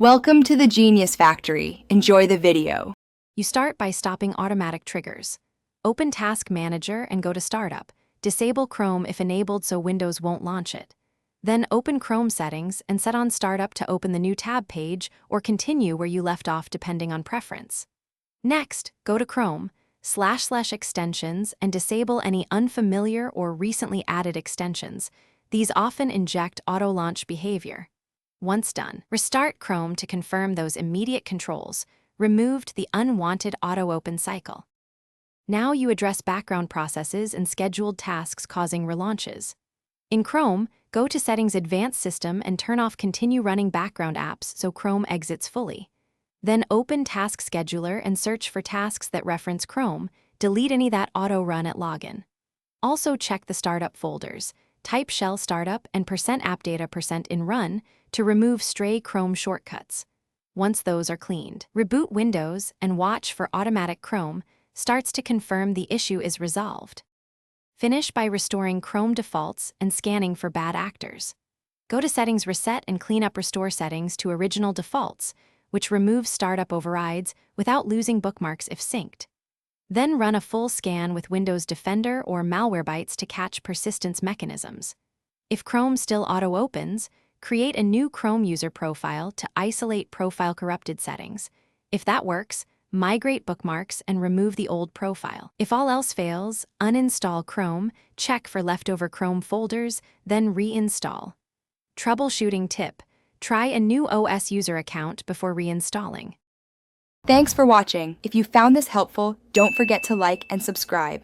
Welcome to the Genius Factory. Enjoy the video. You start by stopping automatic triggers. Open Task Manager and go to Startup. Disable Chrome if enabled so Windows won't launch it. Then open Chrome settings and set on Startup to open the new tab page or continue where you left off depending on preference. Next, go to Chrome, //extensions and disable any unfamiliar or recently added extensions. These often inject auto-launch behavior. Once done, restart Chrome to confirm those immediate controls, removed the unwanted auto-open cycle. Now you address background processes and scheduled tasks causing relaunches. In Chrome, go to Settings Advanced System and turn off Continue Running Background Apps so Chrome exits fully. Then open Task Scheduler and search for tasks that reference Chrome, delete any that auto-run at login. Also check the startup folders, type shell startup and %appdata% in run to remove stray Chrome shortcuts. Once those are cleaned, reboot Windows and watch for automatic Chrome starts to confirm the issue is resolved. Finish by restoring Chrome defaults and scanning for bad actors. Go to Settings Reset and clean up Restore settings to original defaults, which removes startup overrides without losing bookmarks if synced. Then run a full scan with Windows Defender or Malwarebytes to catch persistence mechanisms. If Chrome still auto-opens, create a new Chrome user profile to isolate profile corrupted settings. If that works, migrate bookmarks and remove the old profile. If all else fails, uninstall Chrome, check for leftover Chrome folders, then reinstall. Troubleshooting tip: try a new OS user account before reinstalling. Thanks for watching. If you found this helpful, don't forget to like and subscribe.